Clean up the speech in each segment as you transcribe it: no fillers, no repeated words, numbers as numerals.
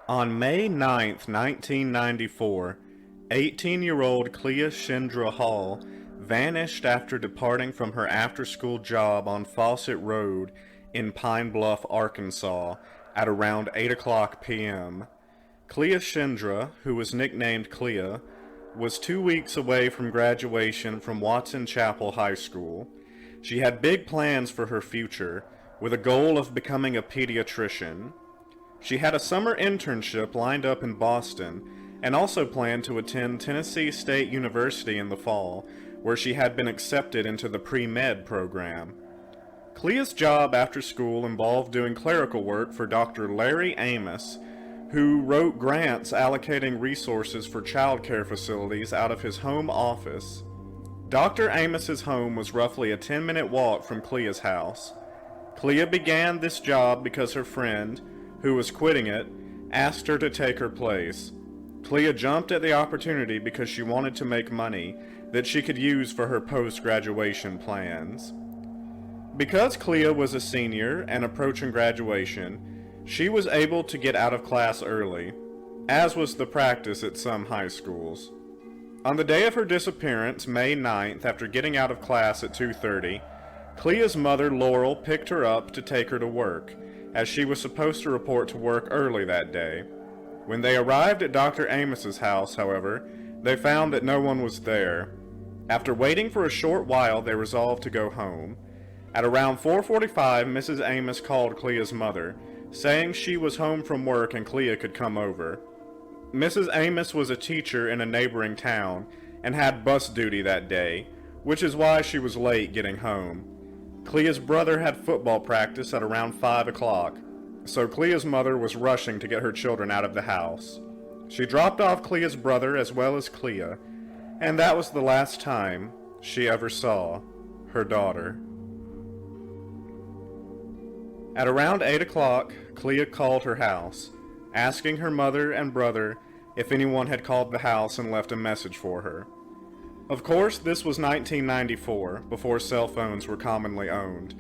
On May 9th, 1994, 18-year-old Cleashindra Hall vanished after departing from her after-school job on Fawcett Road in Pine Bluff, Arkansas at around 8 o'clock p.m. Cleashindra, who was nicknamed Clea, was 2 weeks away from graduation from Watson Chapel High School. She had big plans for her future, with a goal of becoming a pediatrician. She had a summer internship lined up in Boston, and also planned to attend Tennessee State University in the fall, where she had been accepted into the pre-med program. Clea's job after school involved doing clerical work for Dr. Larry Amos, who wrote grants allocating resources for child care facilities out of his home office. Dr. Amos's home was roughly a 10-minute walk from Clea's house. Clea began this job because her friend, who was quitting it, asked her to take her place. Clea jumped at the opportunity because she wanted to make money that she could use for her post-graduation plans. Because Clea was a senior and approaching graduation, she was able to get out of class early, as was the practice at some high schools. On the day of her disappearance, May 9th, after getting out of class at 2:30, Clea's mother, Laurel, picked her up to take her to work, as she was supposed to report to work early that day. When they arrived at Dr. Amos's house, however, they found that no one was there. After waiting for a short while, they resolved to go home. At around 4:45, Mrs. Amos called Clea's mother, saying she was home from work and Clea could come over. Mrs. Amos was a teacher in a neighboring town and had bus duty that day, which is why she was late getting home. Clea's brother had football practice at around 5 o'clock, so Clea's mother was rushing to get her children out of the house. She dropped off Clea's brother as well as Clea, and that was the last time she ever saw her daughter. At around 8 o'clock, Clea called her house, asking her mother and brother if anyone had called the house and left a message for her. Of course, this was 1994, before cell phones were commonly owned,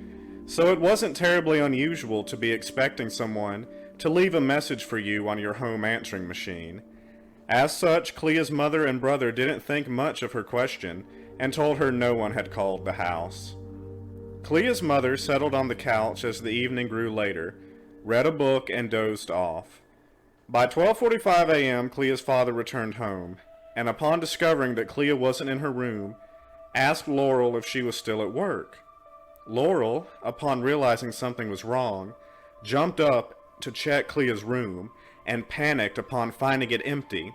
so it wasn't terribly unusual to be expecting someone to leave a message for you on your home answering machine. As such, Clea's mother and brother didn't think much of her question and told her no one had called the house. Clea's mother settled on the couch as the evening grew later, read a book, and dozed off. By 12:45 a.m., Clea's father returned home, and upon discovering that Clea wasn't in her room, asked Laurel if she was still at work. Laurel, upon realizing something was wrong, jumped up to check Clea's room and panicked upon finding it empty.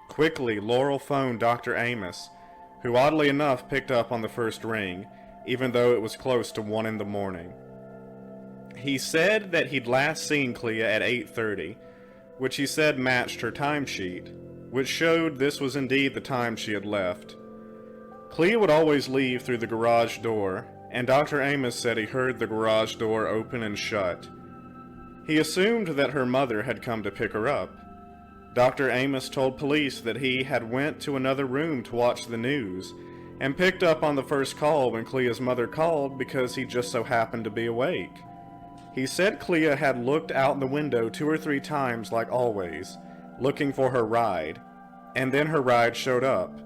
Quickly, Laurel phoned Dr. Amos, who oddly enough picked up on the first ring, even though it was close to 1 in the morning. He said that he'd last seen Clea at 8:30, which he said matched her timesheet, which showed this was indeed the time she had left. Clea would always leave through the garage door, and Dr. Amos said he heard the garage door open and shut. He assumed that her mother had come to pick her up. Dr. Amos told police that he had went to another room to watch the news, and picked up on the first call when Clea's mother called because he just so happened to be awake. He said Clea had looked out the window 2 or 3 times like always, looking for her ride, and then her ride showed up.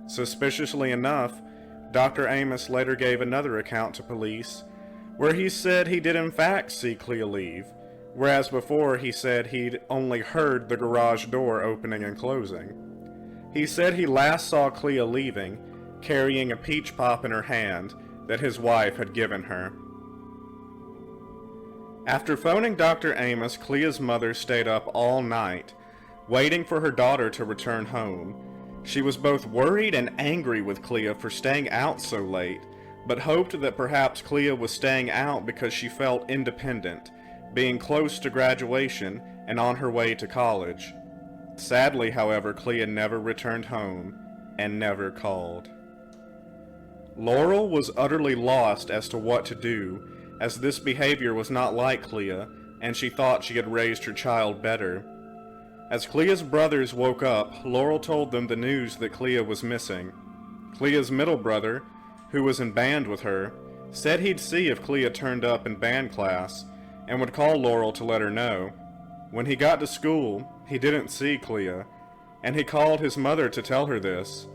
Suspiciously enough, Dr. Amos later gave another account to police, where he said he did in fact see Clea leave, whereas before he said he'd only heard the garage door opening and closing. He said he last saw Clea leaving, carrying a peach pop in her hand that his wife had given her. After phoning Dr. Amos, Clea's mother stayed up all night, waiting for her daughter to return home. She was both worried and angry with Clea for staying out so late, but hoped that perhaps Clea was staying out because she felt independent, being close to graduation and on her way to college. Sadly, however, Clea never returned home and never called. Laurel was utterly lost as to what to do, as this behavior was not like Clea, and she thought she had raised her child better. As Clea's brothers woke up, Laurel told them the news that Clea was missing. Clea's middle brother, who was in band with her, said he'd see if Clea turned up in band class, and would call Laurel to let her know. When he got to school, he didn't see Clea, and he called his mother to tell her this.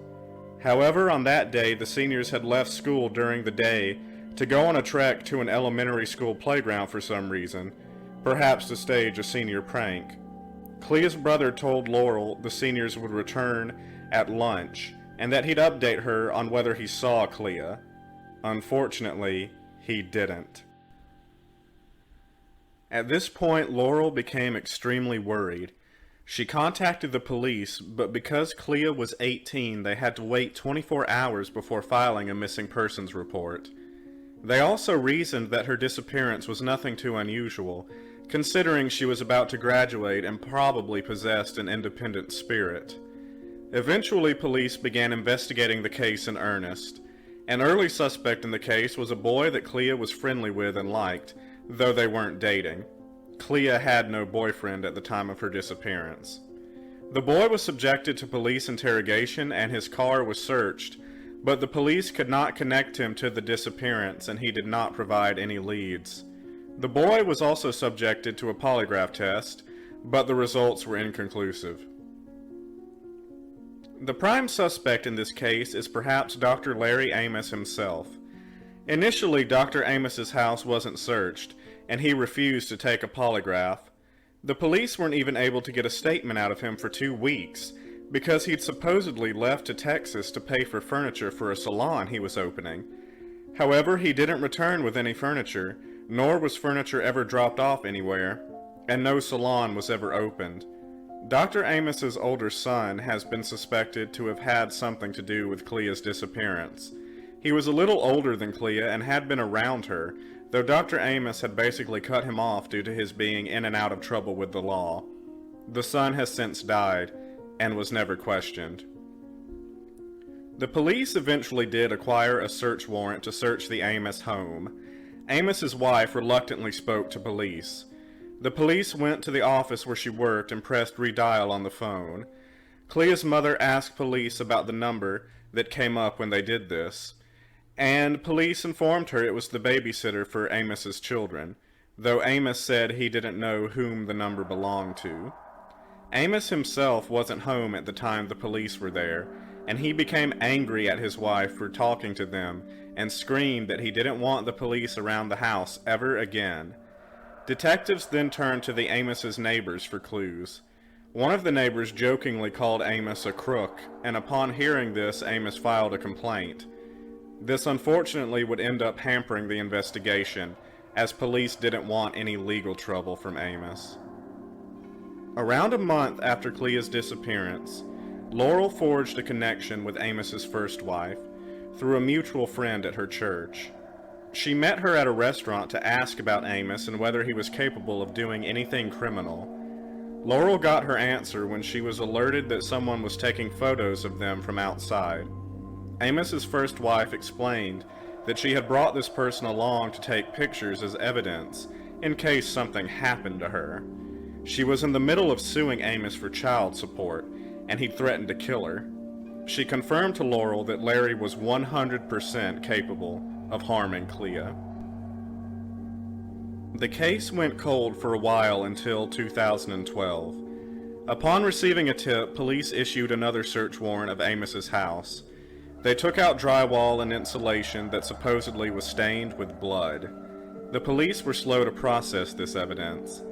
However, on that day, the seniors had left school during the day to go on a trek to an elementary school playground for some reason, perhaps to stage a senior prank. Clea's brother told Laurel the seniors would return at lunch, and that he'd update her on whether he saw Clea. Unfortunately, he didn't. At this point, Laurel became extremely worried. She contacted the police, but because Clea was 18, they had to wait 24 hours before filing a missing persons report. They also reasoned that her disappearance was nothing too unusual, considering she was about to graduate and probably possessed an independent spirit. Eventually, police began investigating the case in earnest. An early suspect in the case was a boy that Clea was friendly with and liked, though they weren't dating. Clea had no boyfriend at the time of her disappearance. The boy was subjected to police interrogation and his car was searched, but the police could not connect him to the disappearance and he did not provide any leads. The boy was also subjected to a polygraph test, but the results were inconclusive. The prime suspect in this case is perhaps Dr. Larry Amos himself. Initially, Dr. Amos's house wasn't searched, and he refused to take a polygraph. The police weren't even able to get a statement out of him for 2 weeks, because he'd supposedly left to Texas to pay for furniture for a salon he was opening. However, he didn't return with any furniture, nor was furniture ever dropped off anywhere, and no salon was ever opened. Dr. Amos's older son has been suspected to have had something to do with Clea's disappearance. He was a little older than Clea and had been around her, though Dr. Amos had basically cut him off due to his being in and out of trouble with the law. The son has since died, and was never questioned. The police eventually did acquire a search warrant to search the Amos home. Amos's wife reluctantly spoke to police. The police went to the office where she worked and pressed redial on the phone. Clea's mother asked police about the number that came up when they did this, and police informed her it was the babysitter for Amos's children, though Amos said he didn't know whom the number belonged to. Amos himself wasn't home at the time the police were there, and he became angry at his wife for talking to them and screamed that he didn't want the police around the house ever again. Detectives then turned to the Amos's neighbors for clues. One of the neighbors jokingly called Amos a crook, and upon hearing this, Amos filed a complaint. This unfortunately would end up hampering the investigation, as police didn't want any legal trouble from Amos. Around a month after Clea's disappearance, Laurel forged a connection with Amos's first wife through a mutual friend at her church. She met her at a restaurant to ask about Amos and whether he was capable of doing anything criminal. Laurel got her answer when she was alerted that someone was taking photos of them from outside. Amos's first wife explained that she had brought this person along to take pictures as evidence in case something happened to her. She was in the middle of suing Amos for child support, and he threatened to kill her. She confirmed to Laurel that Larry was 100% capable of harming Clea. The case went cold for a while until 2012. Upon receiving a tip, police issued another search warrant of Amos's house. They took out drywall and insulation that supposedly was stained with blood. The police were slow to process this evidence.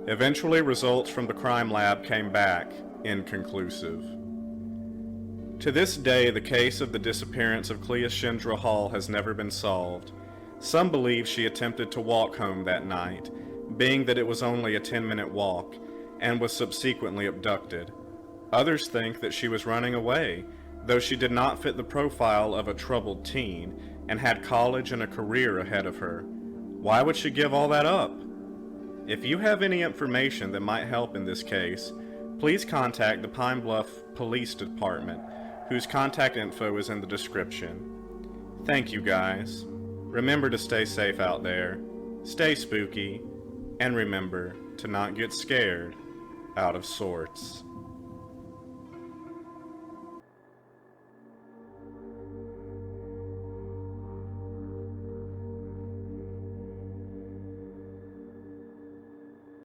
Eventually, results from the crime lab came back inconclusive. To this day, the case of the disappearance of Cleashindra Hall has never been solved. Some believe she attempted to walk home that night, being that it was only a 10-minute walk, and was subsequently abducted. Others think that she was running away, though she did not fit the profile of a troubled teen and had college and a career ahead of her. Why would she give all that up? If you have any information that might help in this case, please contact the Pine Bluff Police Department, whose contact info is in the description. Thank you guys. Remember to stay safe out there, stay spooky, and remember to not get scared out of sorts.